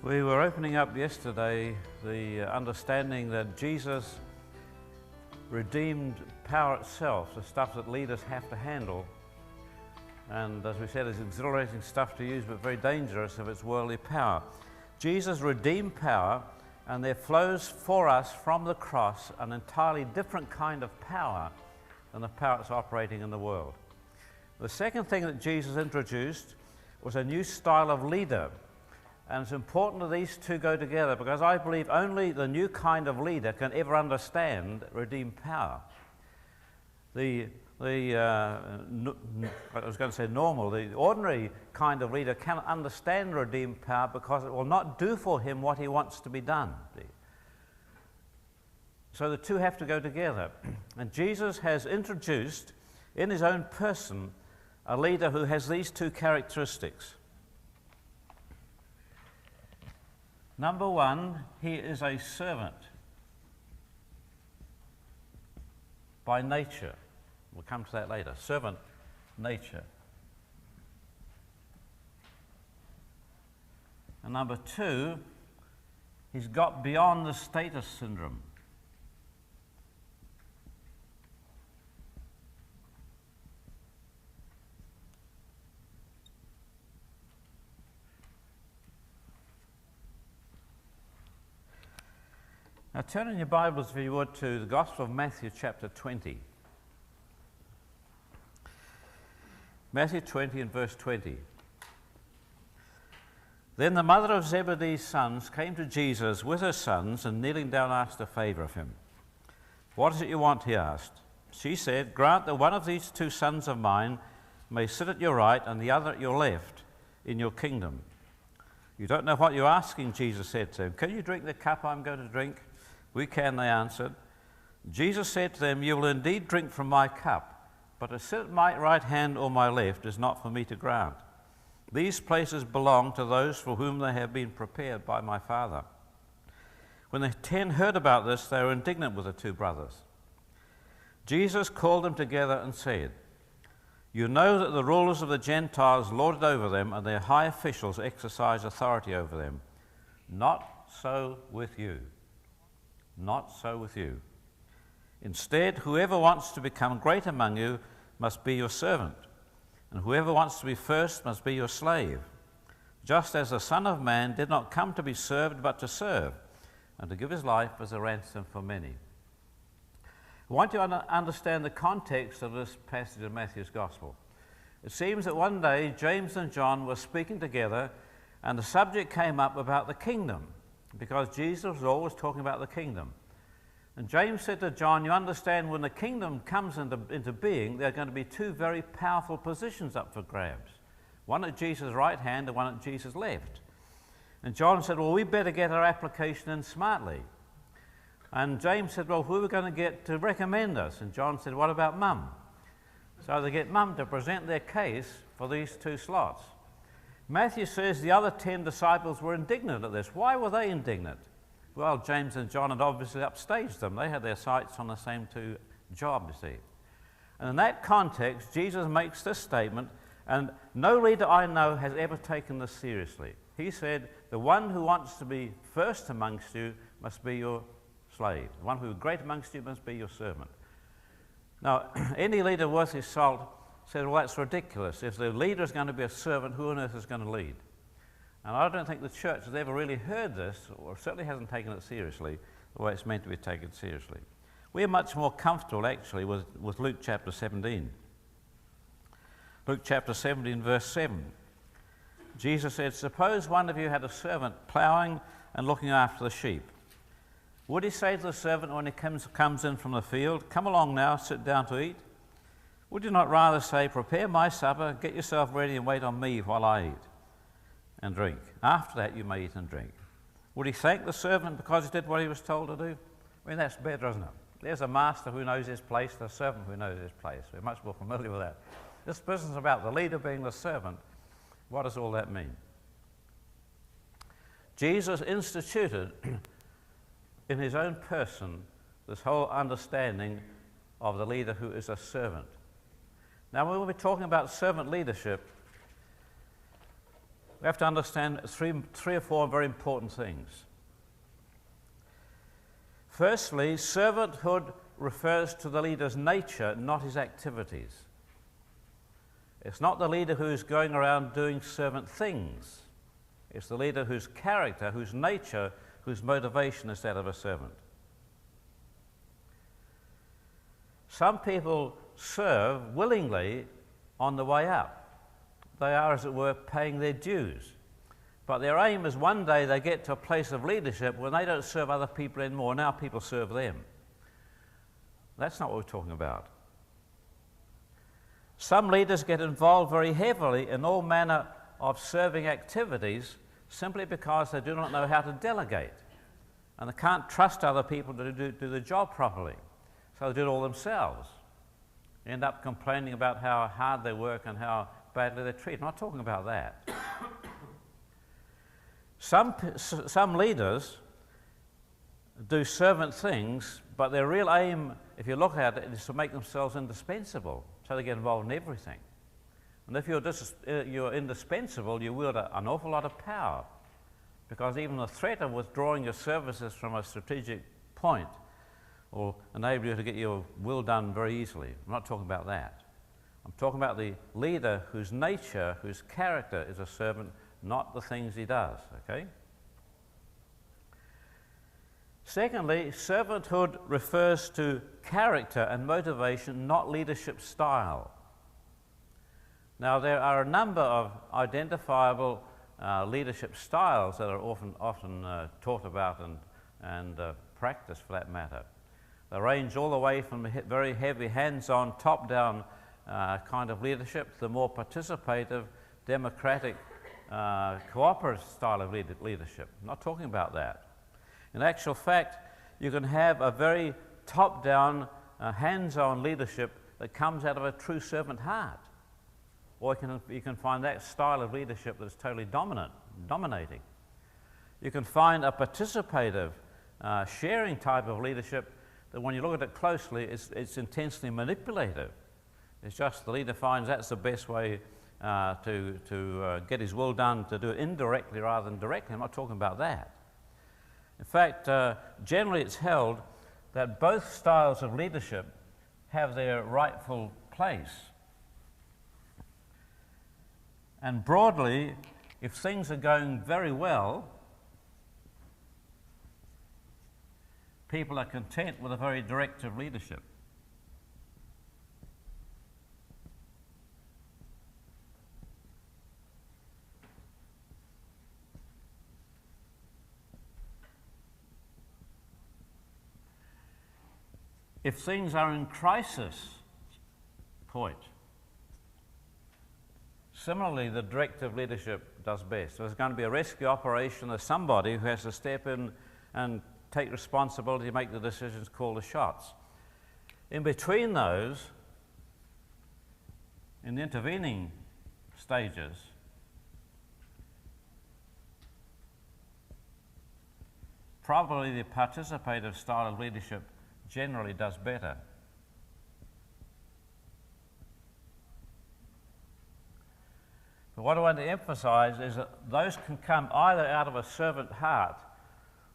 We were opening up yesterday the understanding that Jesus redeemed power itself, the stuff that leaders have to handle. And as we said, it's exhilarating stuff to use, but very dangerous if it's worldly power. Jesus redeemed power, and there flows for us from the cross an entirely different kind of power than the power that's operating in the world. The second thing that Jesus introduced was a new style of leader. And it's important that these two go together, because I believe only the new kind of leader can ever understand redeemed power. I was going to say normal, the ordinary kind of leader cannot understand redeemed power because it will not do for him what he wants to be done. So the two have to go together. And Jesus has introduced in his own person a leader who has these two characteristics. Number one, he is a servant by nature. We'll come to that later. Servant nature. And number two, he's got beyond the status syndrome. Now turn in your Bibles, if you would, to the Gospel of Matthew chapter 20. Matthew 20 and verse 20. Then the mother of Zebedee's sons came to Jesus with her sons, and kneeling down asked a favor of him. What is it you want? He asked. She said, grant that one of these two sons of mine may sit at your right and the other at your left in your kingdom. You don't know what you're asking, Jesus said to him. Can you drink the cup I'm going to drink? We can, they answered. Jesus said to them, you will indeed drink from my cup, but to sit at my right hand or my left is not for me to grant. These places belong to those for whom they have been prepared by my Father. When the 10 heard about this, they were indignant with the two brothers. Jesus called them together and said, you know that the rulers of the Gentiles lord it over them, and their high officials exercise authority over them. Not so with you. Not so with you. Instead, whoever wants to become great among you must be your servant, and whoever wants to be first must be your slave, just as the Son of Man did not come to be served, but to serve, and to give his life as a ransom for many. I want you to understand the context of this passage of Matthew's Gospel. It seems that one day James and John were speaking together, and the subject came up about the kingdom, because Jesus was always talking about the kingdom. And James said to John, you understand when the kingdom comes into being, there are going to be two very powerful positions up for grabs. One at Jesus' right hand and one at Jesus' left. And John said, well, we better get our application in smartly. And James said, well, who are we going to get to recommend us? And John said, what about Mum? So they get Mum to present their case for these two slots. Matthew says the other 10 disciples were indignant at this. Why were they indignant? Well, James and John had obviously upstaged them. They had their sights on the same two jobs, you see. And in that context, Jesus makes this statement, and no leader I know has ever taken this seriously. He said, the one who wants to be first amongst you must be your slave. The one who is great amongst you must be your servant. Now, any leader worth his salt said, well, that's ridiculous. If the leader is going to be a servant, who on earth is going to lead? And I don't think the church has ever really heard this, or certainly hasn't taken it seriously, the way it's meant to be taken seriously. We're much more comfortable, actually, with Luke chapter 17. Luke chapter 17, verse 7. Jesus said, suppose one of you had a servant plowing and looking after the sheep. Would he say to the servant when he comes in from the field, come along now, sit down to eat? Would you not rather say, prepare my supper, get yourself ready and wait on me while I eat and drink? After that you may eat and drink. Would he thank the servant because he did what he was told to do? I mean, that's better, isn't it? There's a master who knows his place, the servant who knows his place. We're much more familiar with that. This business about the leader being the servant, what does all that mean? Jesus instituted in his own person this whole understanding of the leader who is a servant. Now, when we're talking about servant leadership, we have to understand three or four very important things. Firstly, servanthood refers to the leader's nature, not his activities. It's not the leader who's going around doing servant things. It's the leader whose character, whose nature, whose motivation is that of a servant. Some people serve willingly on the way up. They are, as it were, paying their dues. But their aim is one day they get to a place of leadership when they don't serve other people anymore. Now people serve them. That's not what we're talking about. Some leaders get involved very heavily in all manner of serving activities simply because they do not know how to delegate. And they can't trust other people to do the job properly. So they do it all themselves. End up complaining about how hard they work and how badly they're treated. I'm not talking about that. Some leaders do servant things, but their real aim, if you look at it, is to make themselves indispensable, so they get involved in everything. And if you're indispensable, you wield an awful lot of power, because even the threat of withdrawing your services from a strategic point will enable you to get your will done very easily. I'm not talking about that. I'm talking about the leader whose nature, whose character is a servant, not the things he does, okay? Secondly, servanthood refers to character and motivation, not leadership style. Now, there are a number of identifiable leadership styles that are often taught about and practiced, for that matter. They range all the way from very heavy, hands-on, top-down kind of leadership to the more participative, democratic, cooperative style of leadership. I'm not talking about that. In actual fact, you can have a very top-down, hands-on leadership that comes out of a true servant heart. Or you can find that style of leadership that is totally dominating. You can find a participative, sharing type of leadership that when you look at it closely, it's intensely manipulative. It's just the leader finds that's the best way to get his will done, to do it indirectly rather than directly. I'm not talking about that. In fact, generally it's held that both styles of leadership have their rightful place. And broadly, if things are going very well, people are content with a very directive leadership. If things are in crisis point, similarly, the directive leadership does best. So there's going to be a rescue operation, there's somebody who has to step in and take responsibility, make the decisions, call the shots. In between those, in the intervening stages, probably the participative style of leadership generally does better. But what I want to emphasize is that those can come either out of a servant heart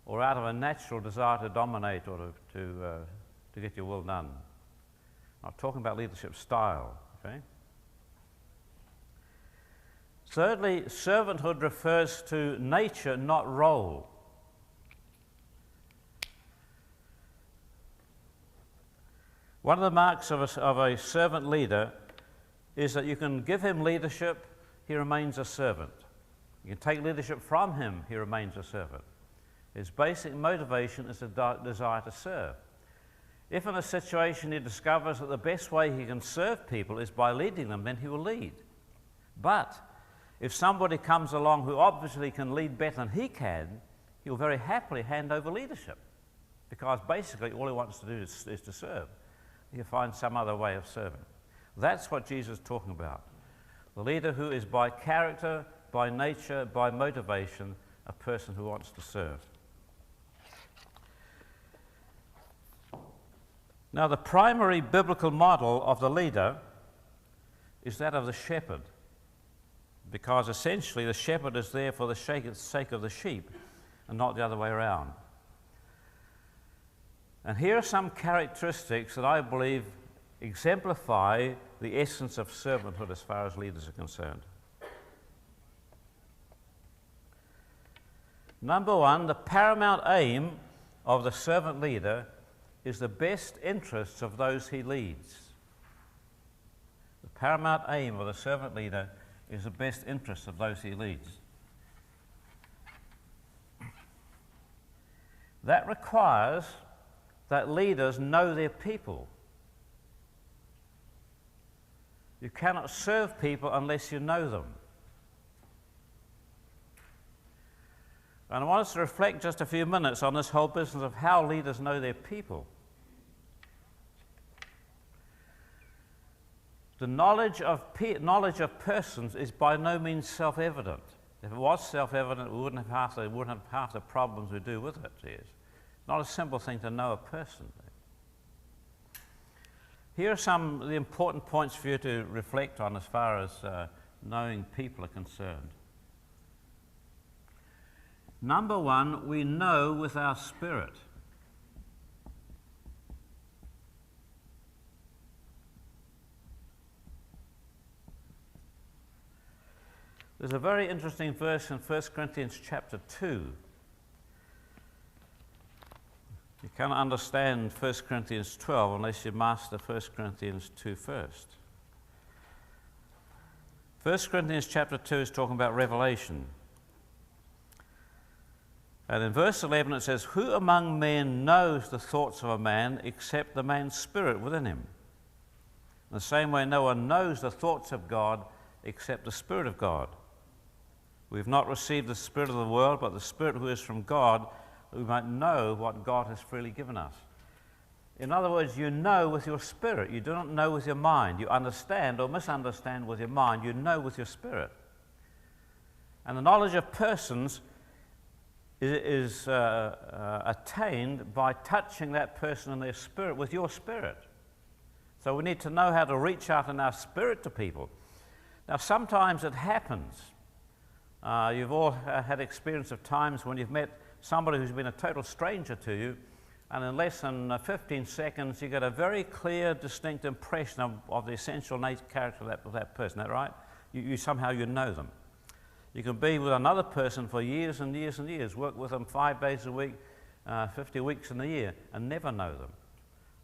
or out of a natural desire to dominate or to get your will done. I'm not talking about leadership style, okay? Thirdly, servanthood refers to nature, not role. One of the marks of a servant leader is that you can give him leadership, he remains a servant. You can take leadership from him, he remains a servant. His basic motivation is a desire to serve. If in a situation he discovers that the best way he can serve people is by leading them, then he will lead. But if somebody comes along who obviously can lead better than he can, he will very happily hand over leadership, because basically all he wants to do is to serve. He'll find some other way of serving. That's what Jesus is talking about. The leader who is by character, by nature, by motivation, a person who wants to serve. Now, the primary biblical model of the leader is that of the shepherd. because essentially the shepherd is there for the sake of the sheep and not the other way around. And here are some characteristics that I believe exemplify the essence of servanthood as far as leaders are concerned. Number one, the paramount aim of the servant leader is the best interests of those he leads. The paramount aim of the servant leader is the best interests of those he leads. That requires that leaders know their people. You cannot serve people unless you know them. And I want us to reflect just a few minutes on this whole business of how leaders know their people. The knowledge of persons is by no means self-evident. If it was self-evident, we wouldn't have half the problems we do with it. It's not a simple thing to know a person. Here are some of the important points for you to reflect on as far as knowing people are concerned. Number one, we know with our spirit. There's a very interesting verse in 1 Corinthians chapter 2. You cannot understand 1 Corinthians 12 unless you master 1 Corinthians 2 first. 1 Corinthians chapter 2 is talking about revelation. And in verse 11 it says, "Who among men knows the thoughts of a man except the man's spirit within him? In the same way no one knows the thoughts of God except the Spirit of God. We have not received the spirit of the world, but the Spirit who is from God, that we might know what God has freely given us." In other words, you know with your spirit. You do not know with your mind. You understand or misunderstand with your mind. You know with your spirit. And the knowledge of persons is attained by touching that person in their spirit with your spirit. So we need to know how to reach out in our spirit to people. Now, sometimes it happens. You've all had experience of times when you've met somebody who's been a total stranger to you, and in less than 15 seconds you get a very clear, distinct impression of the essential character of that person. Is that right? Somehow you know them. You can be with another person for years and years and years, work with them 5 days a week, 50 weeks in a year, and never know them.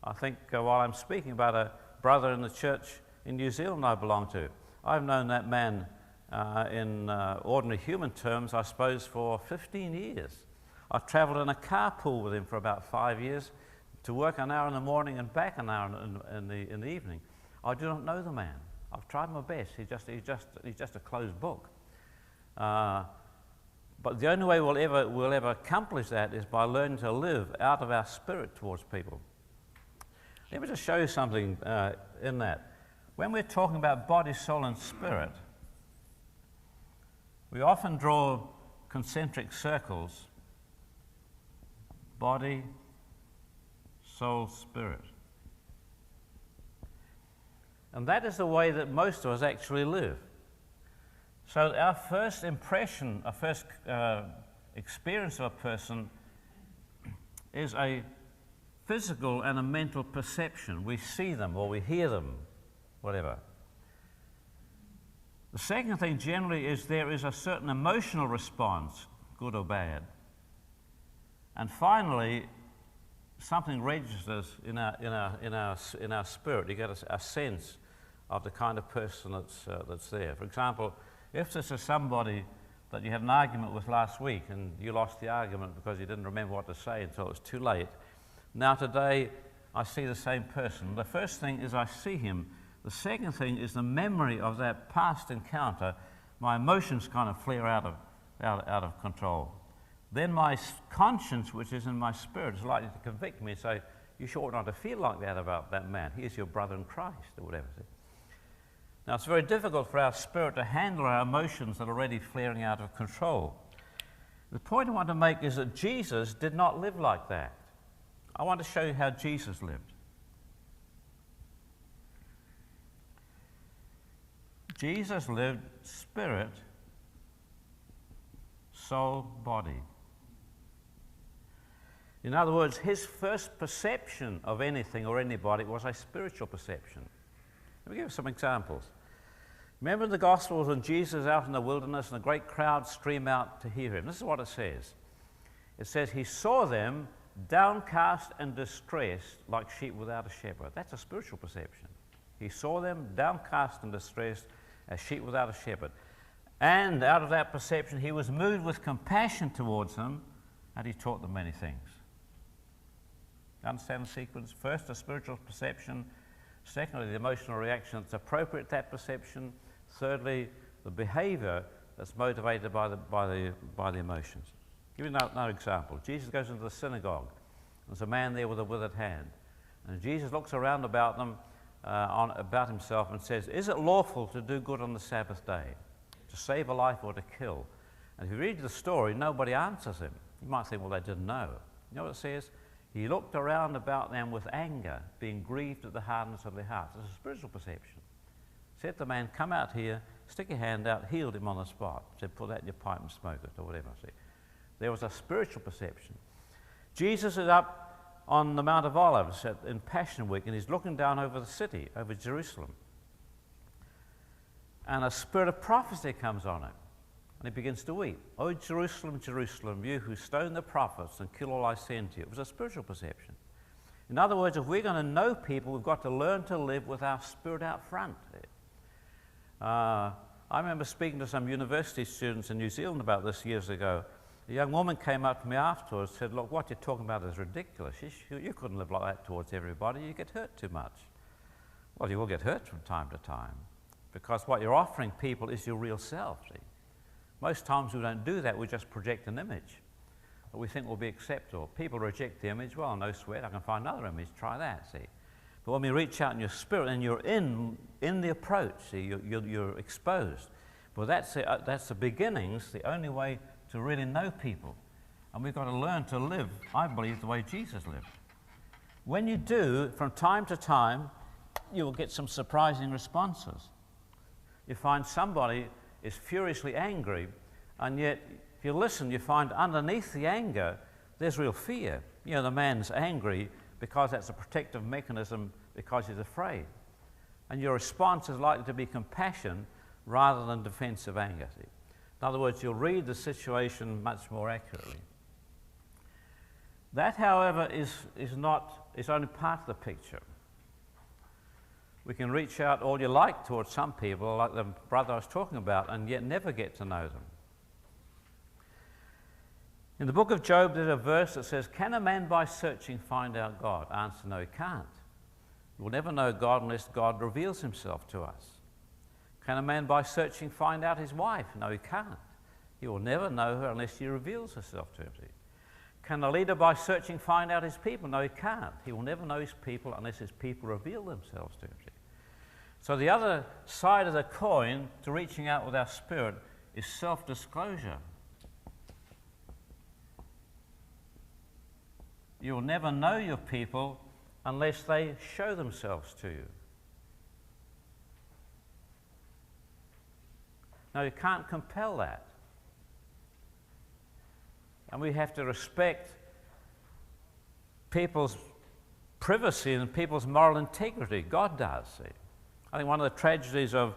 I think while I'm speaking about a brother in the church in New Zealand I belong to, I've known that man in ordinary human terms, I suppose, for 15 years. I've travelled in a carpool with him for about 5 years to work an hour in the morning and back an hour in the evening. I do not know the man. I've tried my best. He's just a closed book. But the only way we'll ever accomplish that is by learning to live out of our spirit towards people. Let me just show you something in that. When we're talking about body, soul, and spirit, we often draw concentric circles: body, soul, spirit. And that is the way that most of us actually live. So our first impression, our first experience of a person is a physical and a mental perception. We see them or we hear them, whatever. The second thing generally is there is a certain emotional response, good or bad. And finally, something registers in our spirit. You get a sense of the kind of person that's there. For example, if this is somebody that you had an argument with last week and you lost the argument because you didn't remember what to say until it was too late, now today I see the same person. The first thing is I see him. The second thing is the memory of that past encounter. My emotions kind of flare out of control. Then my conscience, which is in my spirit, is likely to convict me and say, "You sure ought not to feel like that about that man. He is your brother in Christ," or whatever. Now, it's very difficult for our spirit to handle our emotions that are already flaring out of control. The point I want to make is that Jesus did not live like that. I want to show you how Jesus lived. Jesus lived spirit, soul, body. In other words, his first perception of anything or anybody was a spiritual perception. Let me give you some examples. Remember the Gospels when Jesus is out in the wilderness and a great crowd stream out to hear him. This is what it says. It says, he saw them downcast and distressed like sheep without a shepherd. That's a spiritual perception. He saw them downcast and distressed as sheep without a shepherd. And out of that perception, he was moved with compassion towards them, and he taught them many things. Understand the sequence? First, a spiritual perception. Secondly, the emotional reaction that's appropriate to that perception. Thirdly, the behavior that's motivated by the emotions. Give you another example. Jesus goes into the synagogue. There's a man there with a withered hand. And Jesus looks around about them, about himself, and says, is it lawful to do good on the Sabbath day, to save a life or to kill? And if you read the story, nobody answers him. You might think, well, they didn't know. You know what it says? He looked around about them with anger, being grieved at the hardness of their hearts. It's a spiritual perception. Said to the man, come out here, stick your hand out, healed him on the spot. Said, put that in your pipe and smoke it, or whatever. See, there was a spiritual perception. Jesus is up on the Mount of Olives in Passion Week, and he's looking down over the city, over Jerusalem. And a spirit of prophecy comes on him. And he begins to weep. Oh, Jerusalem, Jerusalem, you who stone the prophets and kill all I send to you. It was a spiritual perception. In other words, if we're going to know people, we've got to learn to live with our spirit out front. I remember speaking to some university students in New Zealand about this years ago. A young woman came up to me afterwards and said, look, what you're talking about is ridiculous. You couldn't live like that towards everybody. You get hurt too much. Well, you will get hurt from time to time, because what you're offering people is your real self. See? Most times we don't do that, we just project an image that we think will be acceptable. People reject the image, well, no sweat, I can find another image, try that, see. But when we reach out in your spirit and you're in the approach, see, you're exposed. Well, that's the beginnings, the only way to really know people. And we've got to learn to live, I believe, the way Jesus lived. When you do, from time to time, you will get some surprising responses. You find somebody is furiously angry, and yet if you listen, you find underneath the anger there's real fear. You know, the man's angry because that's a protective mechanism, because he's afraid. And your response is likely to be compassion rather than defensive anger. See? In other words, you'll read the situation much more accurately. That, however, is only part of the picture. We can reach out all you like towards some people, like the brother I was talking about, and yet never get to know them. In the book of Job, there's a verse that says, can a man by searching find out God? Answer, no, he can't. We'll never know God unless God reveals himself to us. Can a man by searching find out his wife? No, he can't. He will never know her unless she reveals herself to him. Can a leader by searching find out his people? No, he can't. He will never know his people unless his people reveal themselves to him. So the other side of the coin to reaching out with our spirit is self-disclosure. You will never know your people unless they show themselves to you. Now, you can't compel that. And we have to respect people's privacy and people's moral integrity. God does, see. I think one of the tragedies of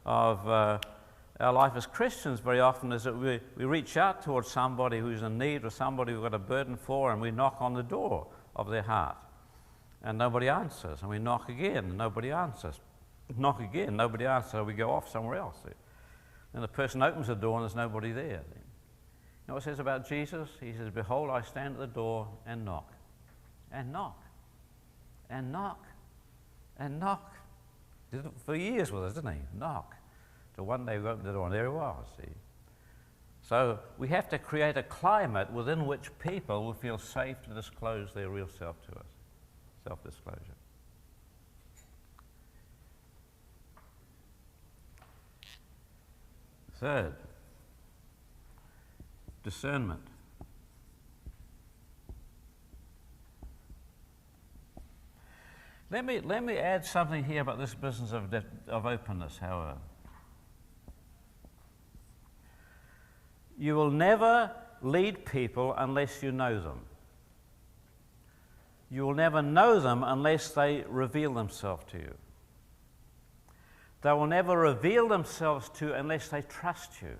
our life as Christians very often is that we reach out towards somebody who's in need or somebody we've got a burden for, and we knock on the door of their heart. And nobody answers. And we knock again, and nobody answers. Knock again, nobody answers, so we go off somewhere else. See. And the person opens the door and there's nobody there. See. You know what it says about Jesus? He says, behold, I stand at the door and knock. And knock. And knock. And knock. Did it for years with us, didn't he? Knock. So one day we opened the door and there he was, see. So we have to create a climate within which people will feel safe to disclose their real self to us. Self-disclosure. Third, discernment. Let me add something here about this business of openness, however. You will never lead people unless you know them. You will never know them unless they reveal themselves to you. They will never reveal themselves to you unless they trust you.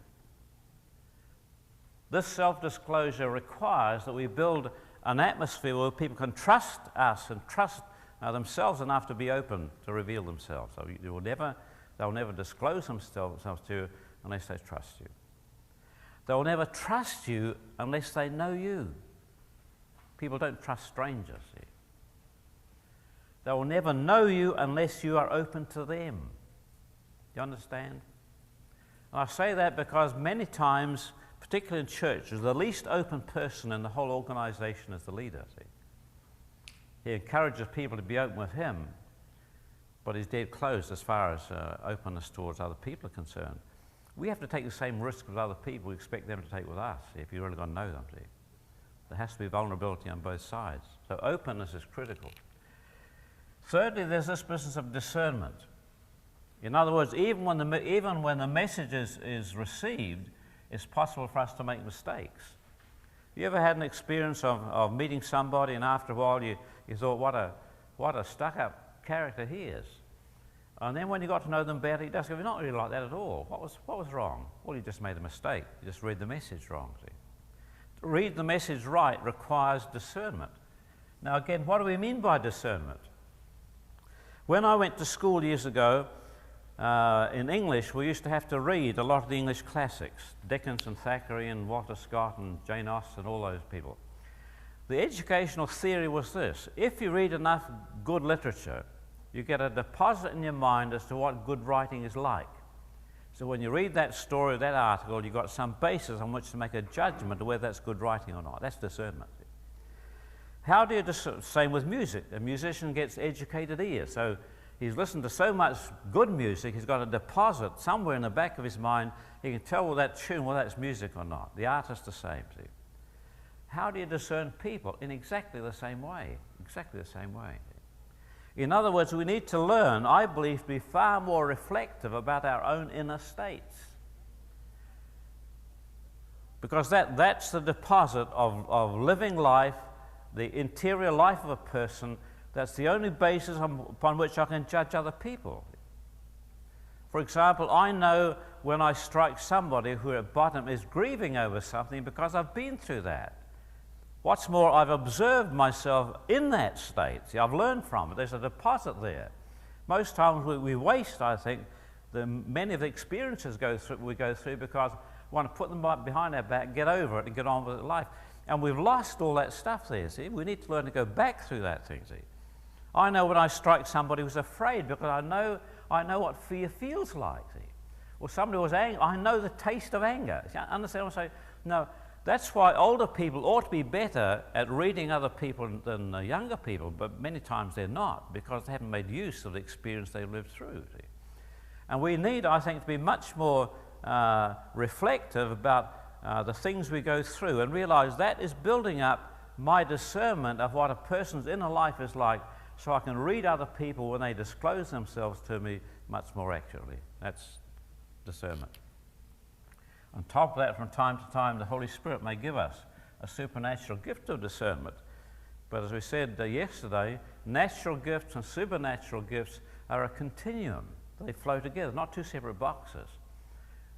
This self-disclosure requires that we build an atmosphere where people can trust us and trust themselves enough to be open to reveal themselves. So they'll never disclose themselves to you unless they trust you. They'll never trust you unless they know you. People don't trust strangers. See? They will never know you unless you are open to them. Do you understand? And I say that because many times, particularly in churches, the least open person in the whole organization is the leader. See? He encourages people to be open with him, but he's dead closed as far as openness towards other people are concerned. We have to take the same risk with other people we expect them to take with us if you're really going to know them. See? There has to be vulnerability on both sides. So openness is critical. Thirdly, there's this business of discernment. In other words, even when the message is received, it's possible for us to make mistakes. You ever had an experience of meeting somebody and after a while you thought, what a stuck-up character he is? And then when you got to know them better, you just go, you're not really like that at all. What was wrong? Well, you just made a mistake. You just read the message wrong. See? To read the message right requires discernment. Now again, what do we mean by discernment? When I went to school years ago, in English, we used to have to read a lot of the English classics, Dickens and Thackeray and Walter Scott and Jane Austen, all those people. The educational theory was this: if you read enough good literature, you get a deposit in your mind as to what good writing is like. So when you read that story, that article, you've got some basis on which to make a judgment of whether that's good writing or not. That's discernment. How do you discern? Same with music. A musician gets educated ears. So he's listened to so much good music, he's got a deposit somewhere in the back of his mind. He can tell whether that tune, whether that's music or not. The artist the same. See? How do you discern people? In exactly the same way. Exactly the same way. In other words, we need to learn, I believe, to be far more reflective about our own inner states. Because that's the deposit of living life, the interior life of a person. That's the only basis upon which I can judge other people. For example, I know when I strike somebody who at bottom is grieving over something because I've been through that. What's more, I've observed myself in that state. See, I've learned from it. There's a deposit there. Most times we waste, I think, many of the experiences we go through because we want to put them behind our back, get over it, and get on with life. And we've lost all that stuff there, see? We need to learn to go back through that thing, see? I know when I strike somebody who's afraid because I know what fear feels like, see? Or somebody who was angry, I know the taste of anger. See, understand what I'm saying? No. That's why older people ought to be better at reading other people than younger people, but many times they're not because they haven't made use of the experience they've lived through. See? And we need, I think, to be much more reflective about the things we go through and realize that is building up my discernment of what a person's inner life is like so I can read other people when they disclose themselves to me much more accurately. That's discernment. On top of that, from time to time, the Holy Spirit may give us a supernatural gift of discernment. But as we said yesterday, natural gifts and supernatural gifts are a continuum. They flow together, not two separate boxes.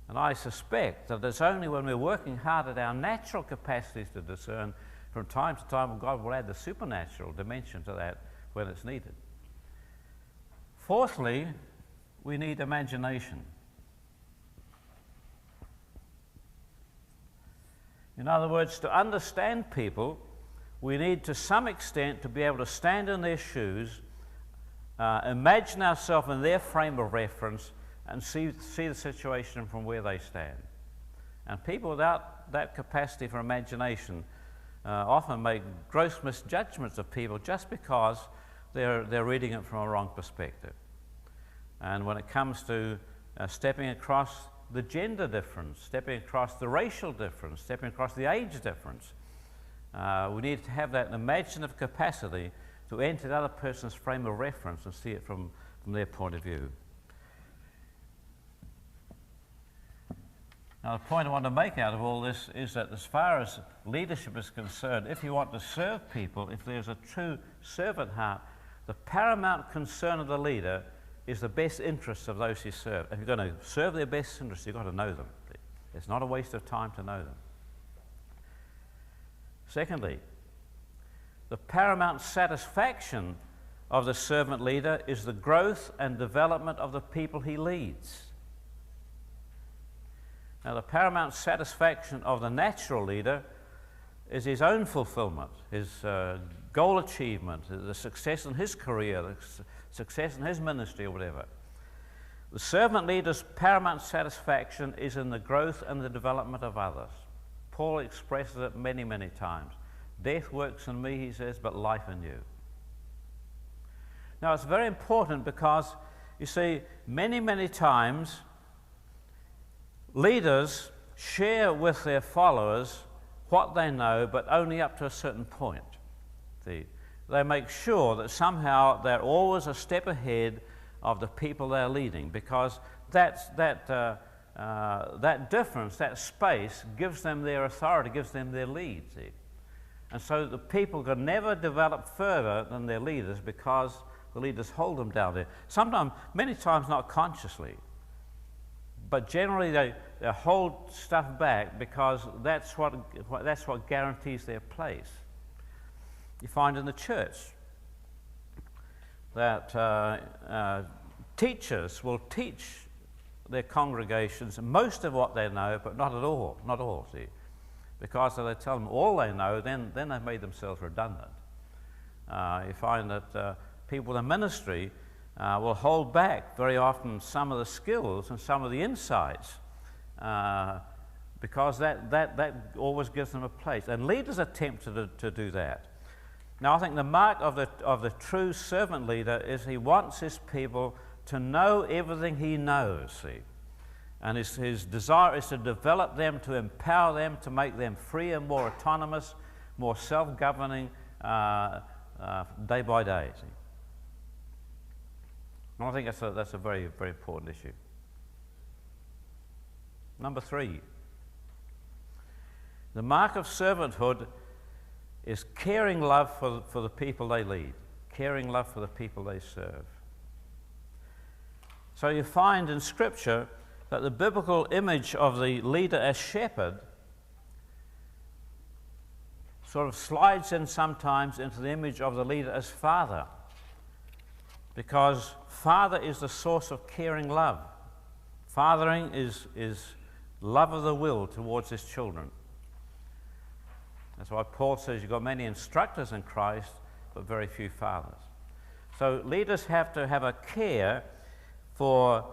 And I suspect that it's only when we're working hard at our natural capacities to discern, from time to time, God will add the supernatural dimension to that when it's needed. Fourthly, we need imagination. In other words, to understand people, we need to some extent to be able to stand in their shoes, imagine ourselves in their frame of reference, and see the situation from where they stand. And people without that capacity for imagination often make gross misjudgments of people just because they're reading it from a wrong perspective. And when it comes to stepping across the gender difference, stepping across the racial difference, stepping across the age difference, we need to have that imaginative capacity to enter the other person's frame of reference and see it from, their point of view. Now, the point I want to make out of all this is that as far as leadership is concerned, if you want to serve people, if there's a true servant heart, the paramount concern of the leader is the best interests of those he serves. If you're going to serve their best interests, you've got to know them. It's not a waste of time to know them. Secondly, the paramount satisfaction of the servant leader is the growth and development of the people he leads. Now, the paramount satisfaction of the natural leader is his own fulfillment, his goal achievement, the success in his career, the success in his ministry, or whatever. The servant leader's paramount satisfaction is in the growth and the development of others. Paul expresses it many, many times. Death works in me, he says, but life in you. Now, it's very important because, you see, many, many times leaders share with their followers what they know, but only up to a certain point. They make sure that somehow they're always a step ahead of the people they're leading, because that difference, that space, gives them their authority, gives them their lead. And so the people can never develop further than their leaders because the leaders hold them down there. Sometimes, many times not consciously, but generally they hold stuff back because that's what guarantees their place. You find in the church that teachers will teach their congregations most of what they know, but not all, see. Because if they tell them all they know, then they've made themselves redundant. You find that people in ministry will hold back very often some of the skills and some of the insights because that always gives them a place. And leaders attempt to do that. Now, I think the mark of the true servant leader is he wants his people to know everything he knows, see. And his desire is to develop them, to empower them, to make them free and more autonomous, more self-governing day by day, see. And I think that's a very, very important issue. Number 3, the mark of servanthood is caring love for the people they lead, caring love for the people they serve. So you find in Scripture that the biblical image of the leader as shepherd sort of slides in sometimes into the image of the leader as father, because father is the source of caring love. Fathering is love of the will towards his children. That's why Paul says you've got many instructors in Christ, but very few fathers. So leaders have to have a care for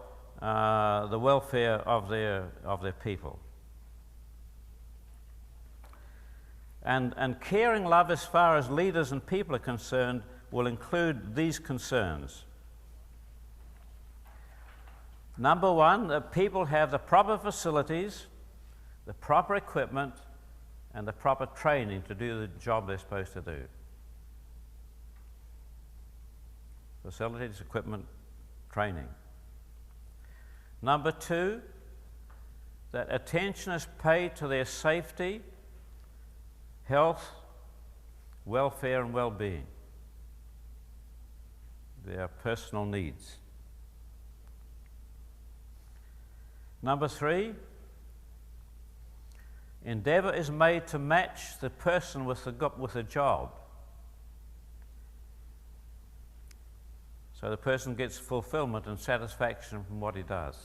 the welfare of their people. And caring love as far as leaders and people are concerned will include these concerns. Number 1, that people have the proper facilities, the proper equipment, and the proper training to do the job they're supposed to do. Facilities, equipment, training. Number 2, that attention is paid to their safety, health, welfare, and well-being, their personal needs. Number 3, endeavor is made to match the person with the job. So the person gets fulfillment and satisfaction from what he does.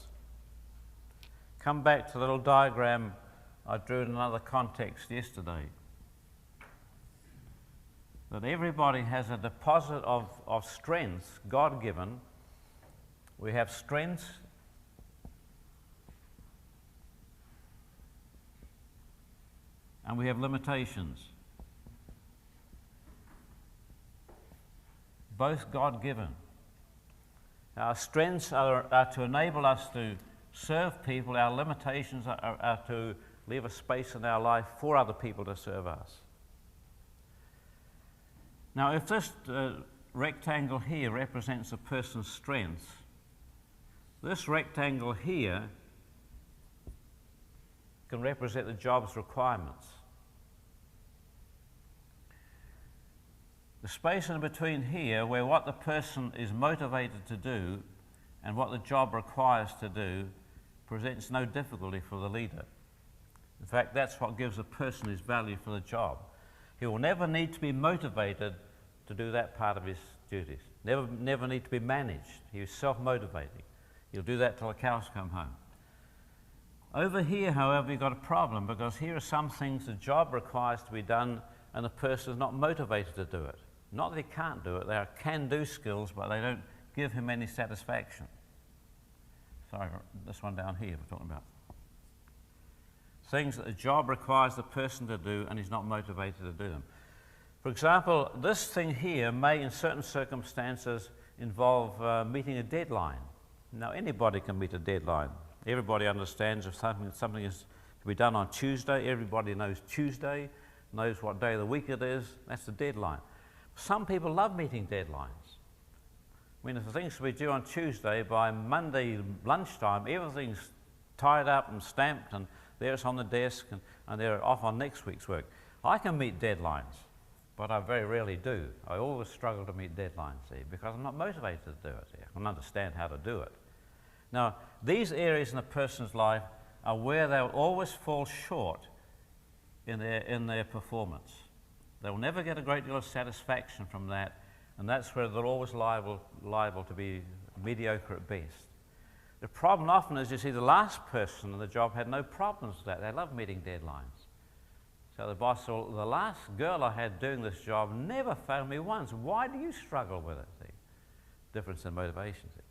Come back to the little diagram I drew in another context yesterday. That everybody has a deposit of strength, God-given. We have strengths and we have limitations. Both God-given. Our strengths are to enable us to serve people. Our limitations are to leave a space in our life for other people to serve us. Now, if this rectangle here represents a person's strengths, this rectangle here can represent the job's requirements. The space in between here, where what the person is motivated to do and what the job requires to do, presents no difficulty for the leader. In fact, that's what gives a person his value for the job. He will never need to be motivated to do that part of his duties. Never need to be managed. He is self-motivating. He'll do that till the cows come home. Over here, however, you've got a problem, because here are some things the job requires to be done and the person is not motivated to do it. Not that he can't do it, they are can-do skills, but they don't give him any satisfaction. Sorry, this one down here we're talking about. Things that the job requires the person to do and he's not motivated to do them. For example, this thing here may in certain circumstances involve meeting a deadline. Now anybody can meet a deadline. Everybody understands if something is to be done on Tuesday, everybody knows Tuesday, knows what day of the week it is, that's the deadline. Some people love meeting deadlines. I mean, if the thing's to be due on Tuesday, by Monday lunchtime, everything's tied up and stamped and there it's on the desk and they're off on next week's work. I can meet deadlines, but I very rarely do. I always struggle to meet deadlines, see, because I'm not motivated to do it. I can understand how to do it. Now, these areas in a person's life are where they'll always fall short in their performance. They'll never get a great deal of satisfaction from that, and that's where they're always liable to be mediocre at best. The problem often is, you see, the last person in the job had no problems with that. They loved meeting deadlines. So the boss said, well, the last girl I had doing this job never failed me once. Why do you struggle with it? See? Difference in motivation. See?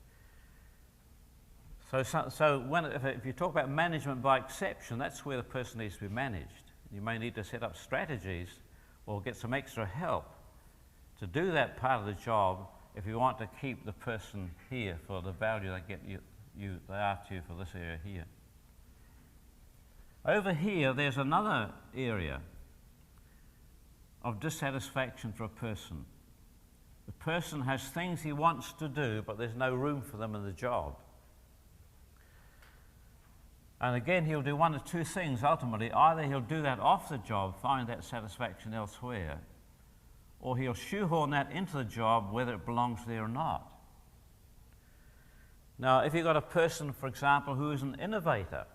So if you talk about management by exception, that's where the person needs to be managed. You may need to set up strategies or get some extra help to do that part of the job if you want to keep the person here for the value they are to you for this area here. Over here, there's another area of dissatisfaction for a person. The person has things he wants to do, but there's no room for them in the job. And again, he'll do one of two things ultimately. Either he'll do that off the job, find that satisfaction elsewhere, or he'll shoehorn that into the job whether it belongs there or not. Now, if you've got a person, for example, who is an innovator,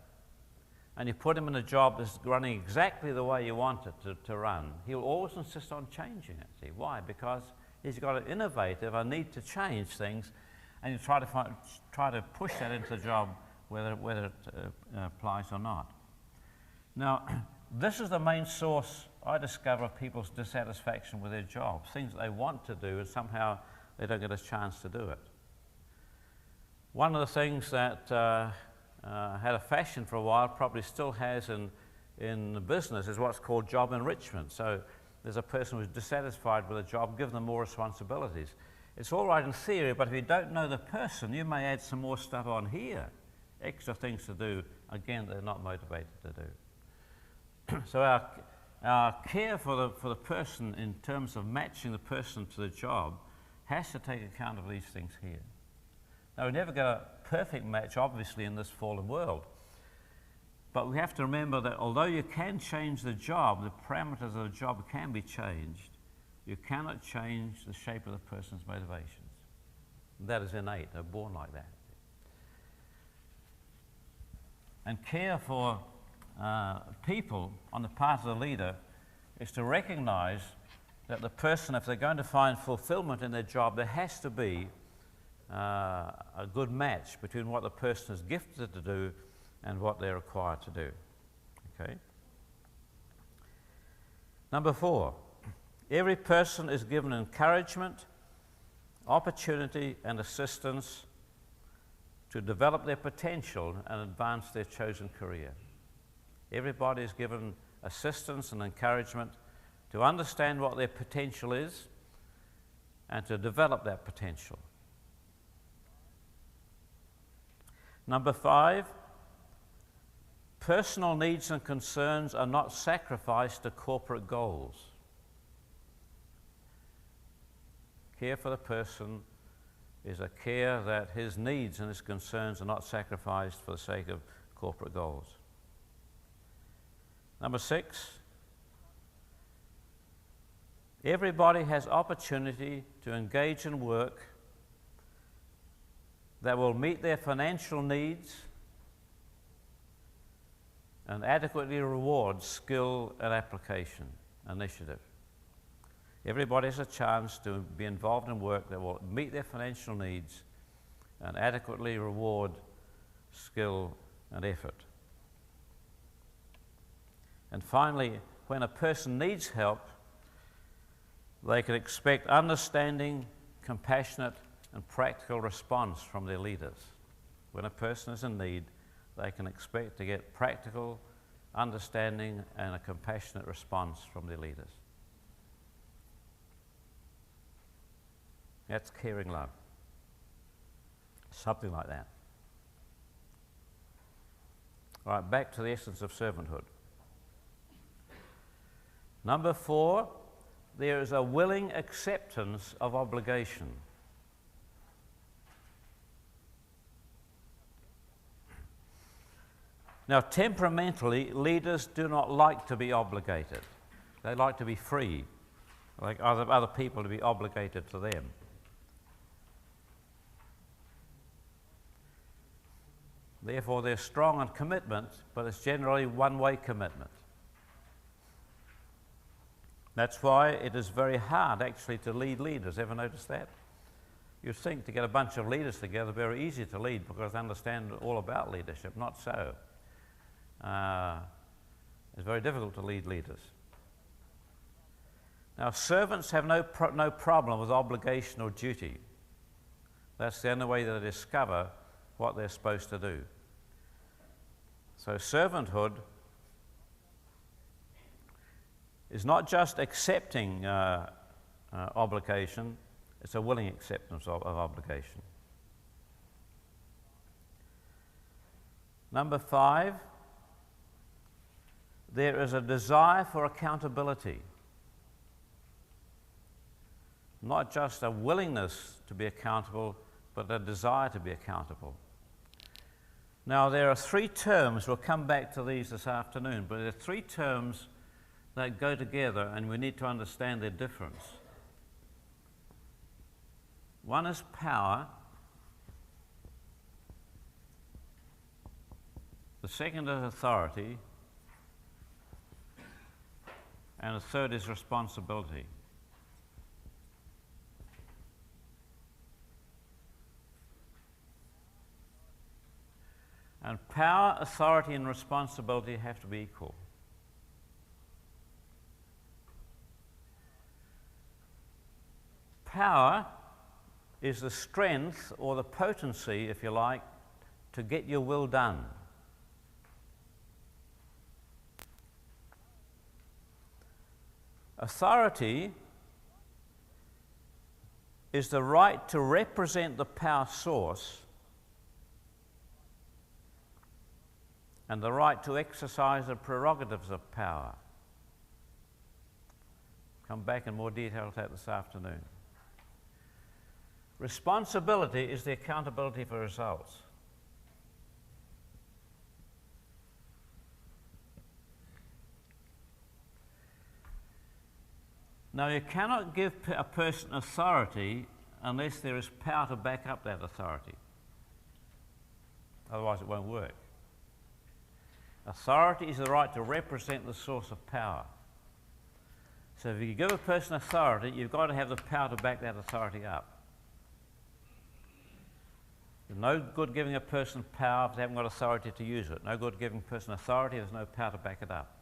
and you put him in a job that's running exactly the way you want it to run, he'll always insist on changing it. See, why? Because he's got an innovative, a need to change things, and you try to push that into the job whether it applies or not. Now, this is the main source, I discover, of people's dissatisfaction with their jobs, things that they want to do and somehow they don't get a chance to do it. One of the things that had a fashion for a while, probably still has in the business, is what's called job enrichment. So there's a person who's dissatisfied with a job, give them more responsibilities. It's all right in theory, but if you don't know the person, you may add some more stuff on here, extra things to do, again, they're not motivated to do. So our care for the person in terms of matching the person to the job has to take account of these things here. Now, we never get a perfect match, obviously, in this fallen world. But we have to remember that although you can change the job, the parameters of the job can be changed, you cannot change the shape of the person's motivations. That is innate, they're born like that. And care for people on the part of the leader is to recognize that the person, if they're going to find fulfillment in their job, there has to be a good match between what the person is gifted to do and what they're required to do. Okay? Number 4, every person is given encouragement, opportunity, and assistance to develop their potential and advance their chosen career. Everybody is given assistance and encouragement to understand what their potential is and to develop that potential. Number 5, personal needs and concerns are not sacrificed to corporate goals. Care for the person is a care that his needs and his concerns are not sacrificed for the sake of corporate goals. Number 6, everybody has opportunity to engage in work that will meet their financial needs and adequately reward skill and application initiative. Everybody has a chance to be involved in work that will meet their financial needs and adequately reward skill and effort. And finally, when a person needs help, they can expect understanding, compassionate, and practical response from their leaders. When a person is in need, they can expect to get practical understanding and a compassionate response from their leaders. That's caring love. Something like that. All right, back to the essence of servanthood. Number 4, there is a willing acceptance of obligation. Now, temperamentally, leaders do not like to be obligated. They like to be free, like other people to be obligated to them. Therefore, they're strong on commitment, but it's generally one-way commitment. That's why it is very hard, actually, to lead leaders. Ever notice that? You'd think to get a bunch of leaders together, very easy to lead because they understand all about leadership. Not so. It's very difficult to lead leaders. Now, servants have no problem with obligation or duty. That's the only way that they discover what they're supposed to do. So servanthood is not just accepting obligation, it's a willing acceptance of obligation. Number 5, there is a desire for accountability. Not just a willingness to be accountable, but a desire to be accountable. Now, there are 3 terms, we'll come back to these this afternoon, but there are 3 terms that go together and we need to understand their difference. One is power. The second is authority. And the third is responsibility. And power, authority, and responsibility have to be equal. Power is the strength or the potency, if you like, to get your will done. Authority is the right to represent the power source and the right to exercise the prerogatives of power. Come back in more detail to that this afternoon. Responsibility is the accountability for results. Now, you cannot give a person authority unless there is power to back up that authority. Otherwise, it won't work. Authority is the right to represent the source of power. So if you give a person authority, you've got to have the power to back that authority up. There's no good giving a person power if they haven't got authority to use it. No good giving a person authority if there's no power to back it up.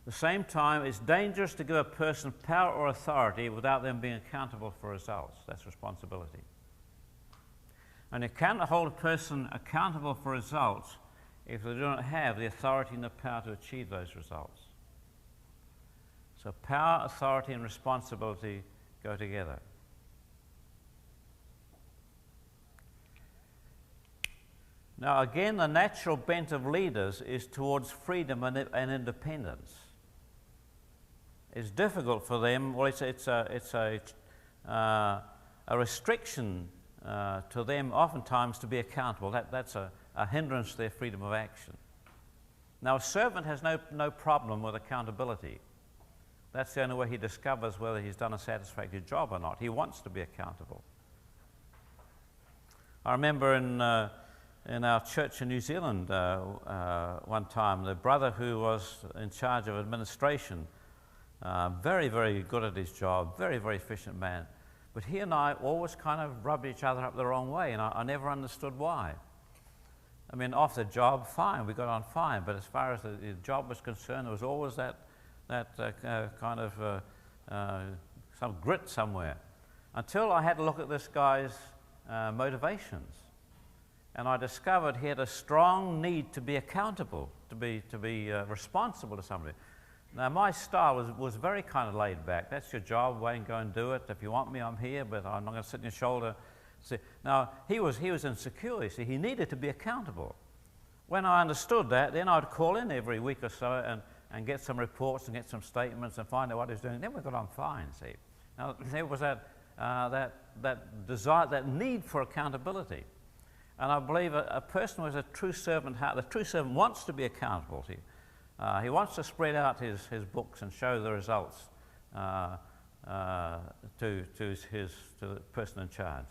At the same time, it's dangerous to give a person power or authority without them being accountable for results. That's responsibility. And you can't hold a person accountable for results if they do not have the authority and the power to achieve those results. So power, authority, and responsibility go together. Now again, the natural bent of leaders is towards freedom and independence. It's difficult for them, well, it's a restriction to them oftentimes to be accountable. That's a hindrance to their freedom of action. Now, a servant has no problem with accountability. That's the only way he discovers whether he's done a satisfactory job or not. He wants to be accountable. I remember in our church in New Zealand one time, the brother who was in charge of administration, very, very good at his job, very, very efficient man. But he and I always kind of rubbed each other up the wrong way, and I never understood why. I mean, off the job, fine, we got on fine, but as far as the job was concerned, there was always that kind of some grit somewhere. Until I had to look at this guy's motivations, and I discovered he had a strong need to be accountable, to be responsible to somebody. Now, my style was very kind of laid back. That's your job, Wayne, go and do it. If you want me, I'm here, but I'm not going to sit on your shoulder. See, now, he was insecure, you see. He needed to be accountable. When I understood that, then I'd call in every week or so and get some reports and get some statements and find out what he was doing. Then we got on fine, see. Now, there was that desire, that need for accountability. And I believe a person with a true servant heart, the true servant wants to be accountable, see. He wants to spread out his books and show the results to the person in charge.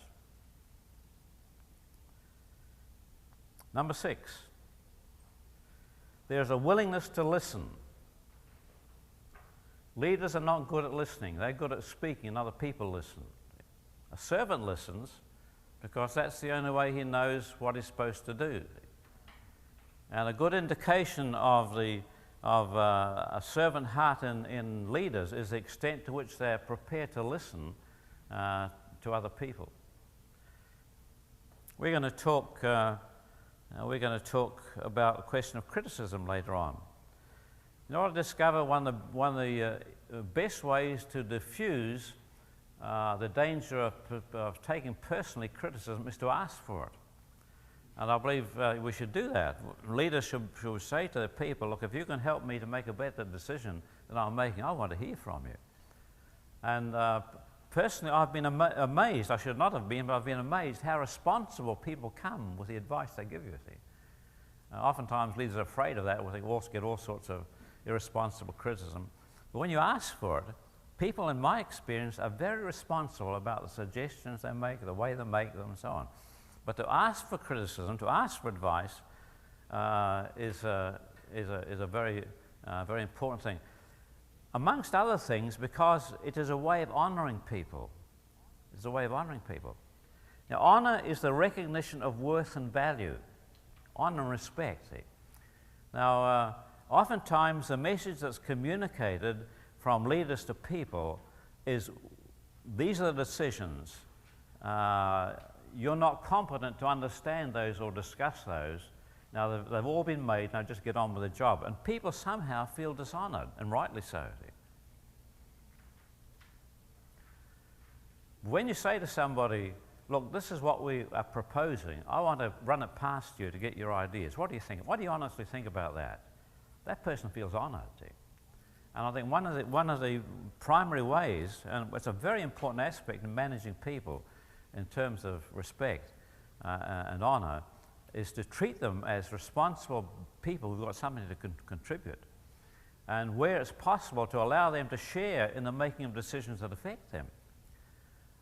Number 6, there's a willingness to listen. Leaders are not good at listening. They're good at speaking and other people listen. A servant listens because that's the only way he knows what he's supposed to do. And a good indication of a servant heart in leaders is the extent to which they're prepared to listen to other people. We're going to talk about the question of criticism later on. In order to discover one of the best ways to diffuse the danger of taking personally criticism is to ask for it. And I believe we should do that. Leaders should say to the people, look, if you can help me to make a better decision than I'm making, I want to hear from you. And personally, I've been amazed, I should not have been, but I've been amazed how responsible people come with the advice they give you. See? Oftentimes leaders are afraid of that, they also get all sorts of irresponsible criticism. But when you ask for it, people in my experience are very responsible about the suggestions they make, the way they make them, and so on. But to ask for criticism, to ask for advice, is a very important thing. Amongst other things, because it is a way of honoring people. It's a way of honoring people. Now, honor is the recognition of worth and value. Honor and respect. See? Now, oftentimes the message that's communicated from leaders to people is, these are the decisions. You're not competent to understand those or discuss those. Now, they've all been made, now just get on with the job. And people somehow feel dishonored, and rightly so. When you say to somebody, look, this is what we are proposing, I want to run it past you to get your ideas. What do you think? What do you honestly think about that? That person feels honored. See? And I think one of the primary ways, and it's a very important aspect in managing people in terms of respect and honor, is to treat them as responsible people who've got something to contribute. And where it's possible, to allow them to share in the making of decisions that affect them.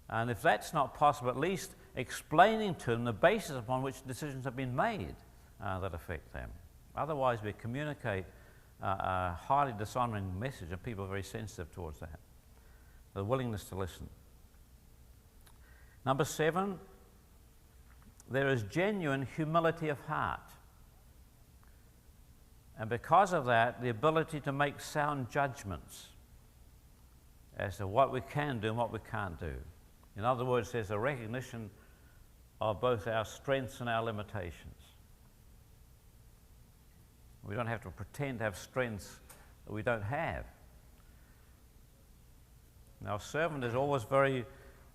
And if that's not possible, at least explaining to them the basis upon which decisions have been made that affect them. Otherwise, we communicate a highly dishonoring message, and people are very sensitive towards that. The willingness to listen. Number 7, there is genuine humility of heart. And because of that, the ability to make sound judgments as to what we can do and what we can't do. In other words, there's a recognition of both our strengths and our limitations. We don't have to pretend to have strengths that we don't have. Now, a servant is always very,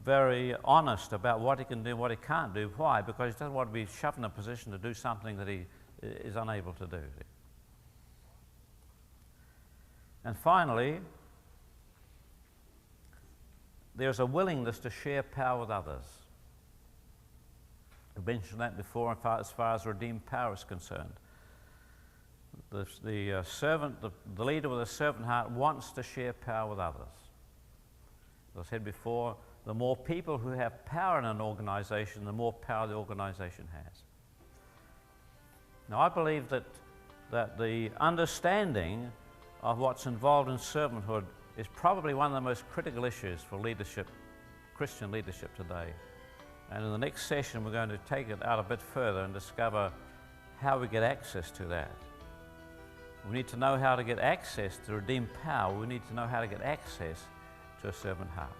very honest about what he can do and what he can't do. Why? Because he doesn't want to be shoved in a position to do something that he is unable to do. And finally, there's a willingness to share power with others. I mentioned that before as far as redeemed power is concerned. The leader with a servant heart wants to share power with others. As I said before, the more people who have power in an organization, the more power the organization has. Now, I believe that the understanding of what's involved in servanthood is probably one of the most critical issues for leadership, Christian leadership today. And in the next session, we're going to take it out a bit further and discover how we get access to that. We need to know how to get access to redeemed power. We need to know how to get access to a servant heart.